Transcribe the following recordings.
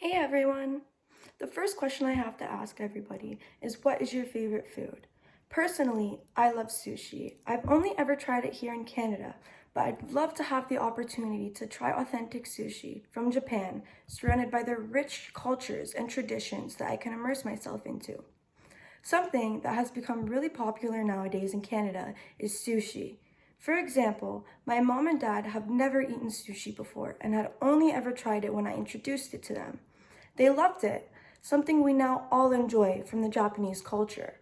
Hey everyone! The first question I have to ask everybody is, what is your favorite food? Personally, I love sushi. I've only ever tried it here in Canada, but I'd love to have the opportunity to try authentic sushi from Japan, surrounded by their rich cultures and traditions that I can immerse myself into. Something that has become really popular nowadays in Canada is sushi. For example, my mom and dad have never eaten sushi before and had only ever tried it when I introduced it to them. They loved it, something we now all enjoy from the Japanese culture.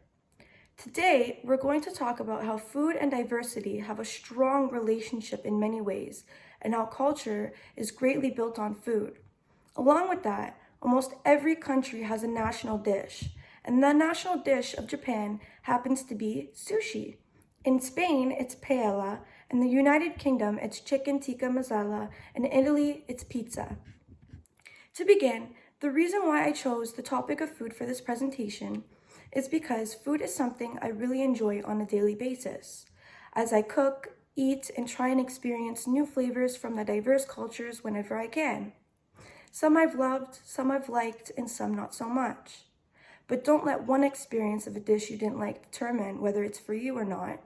Today, we're going to talk about how food and diversity have a strong relationship in many ways, and how culture is greatly built on food. Along with that, almost every country has a national dish, and the national dish of Japan happens to be sushi. In Spain, it's paella. In the United Kingdom, it's chicken tikka masala. And in Italy, it's pizza. To begin, the reason why I chose the topic of food for this presentation is because food is something I really enjoy on a daily basis. As I cook, eat, and try and experience new flavors from the diverse cultures whenever I can. Some I've loved, some I've liked, and some not so much. But don't let one experience of a dish you didn't like determine whether it's for you or not,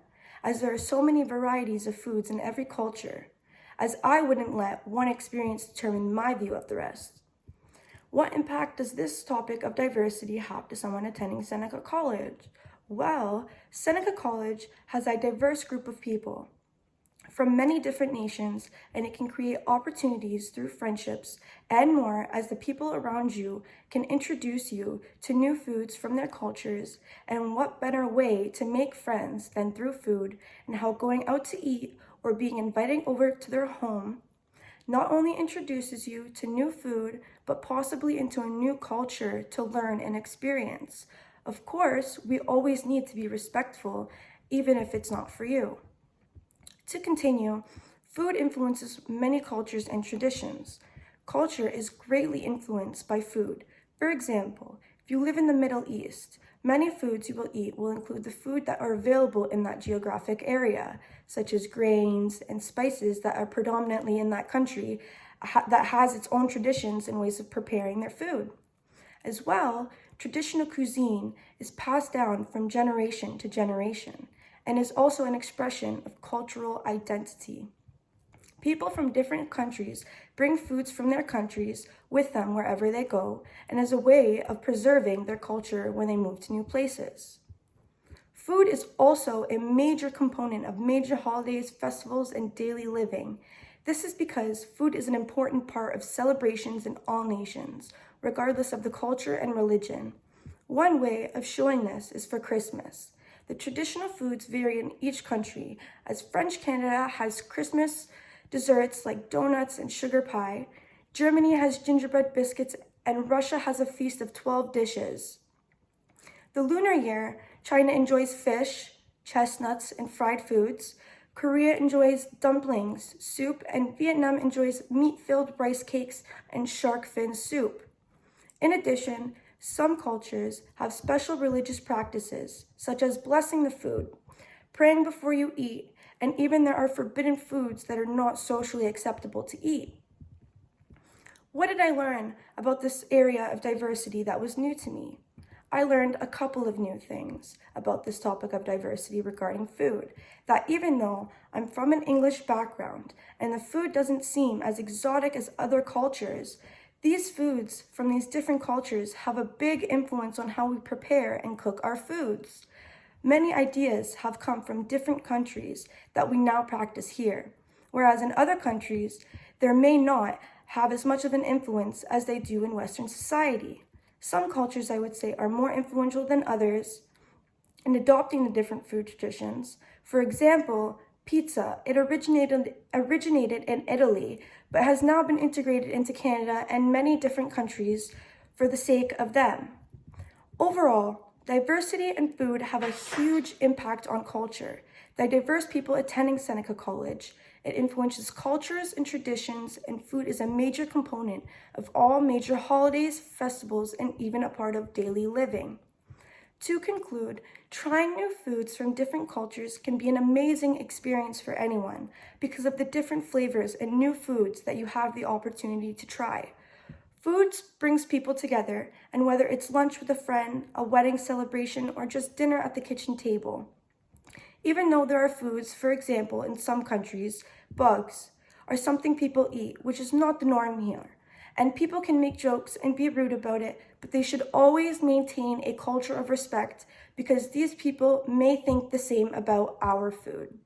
as there are so many varieties of foods in every culture, as I wouldn't let one experience determine my view of the rest. What impact does this topic of diversity have to someone attending Seneca College? Well, Seneca College has a diverse group of people from many different nations, and it can create opportunities through friendships and more, as the people around you can introduce you to new foods from their cultures. And what better way to make friends than through food, and how going out to eat or being invited over to their home not only introduces you to new food, but possibly into a new culture to learn and experience. Of course, we always need to be respectful, even if it's not for you. To continue, food influences many cultures and traditions. Culture is greatly influenced by food. For example, if you live in the Middle East, many foods you will eat will include the food that are available in that geographic area, such as grains and spices that are predominantly in that country that has its own traditions and ways of preparing their food. As well, traditional cuisine is passed down from generation to generation and is also an expression of cultural identity. People from different countries bring foods from their countries with them wherever they go, and as a way of preserving their culture when they move to new places. Food is also a major component of major holidays, festivals, and daily living. This is because food is an important part of celebrations in all nations, regardless of the culture and religion. One way of showing this is for Christmas. The traditional foods vary in each country, as French Canada has Christmas desserts like donuts and sugar pie, Germany has gingerbread biscuits, and Russia has a feast of 12 dishes. The lunar year, China enjoys fish, chestnuts, and fried foods. Korea enjoys dumplings, soup, and Vietnam enjoys meat-filled rice cakes and shark fin soup. In addition, some cultures have special religious practices, such as blessing the food, praying before you eat, and even there are forbidden foods that are not socially acceptable to eat. What did I learn about this area of diversity that was new to me? I learned a couple of new things about this topic of diversity regarding food. That even though I'm from an English background and the food doesn't seem as exotic as other cultures, these foods from these different cultures have a big influence on how we prepare and cook our foods. Many ideas have come from different countries that we now practice here, whereas in other countries, there may not have as much of an influence as they do in Western society. Some cultures, I would say, are more influential than others in adopting the different food traditions. For example, pizza, it originated in Italy, but has now been integrated into Canada and many different countries for the sake of them. Overall, diversity in food have a huge impact on culture. The diverse people attending Seneca College, it influences cultures and traditions, and food is a major component of all major holidays, festivals, and even a part of daily living. To conclude, trying new foods from different cultures can be an amazing experience for anyone because of the different flavors and new foods that you have the opportunity to try. Food brings people together, and whether it's lunch with a friend, a wedding celebration, or just dinner at the kitchen table. Even though there are foods, for example, in some countries, bugs are something people eat, which is not the norm here. And people can make jokes and be rude about it, but they should always maintain a culture of respect because these people may think the same about our food.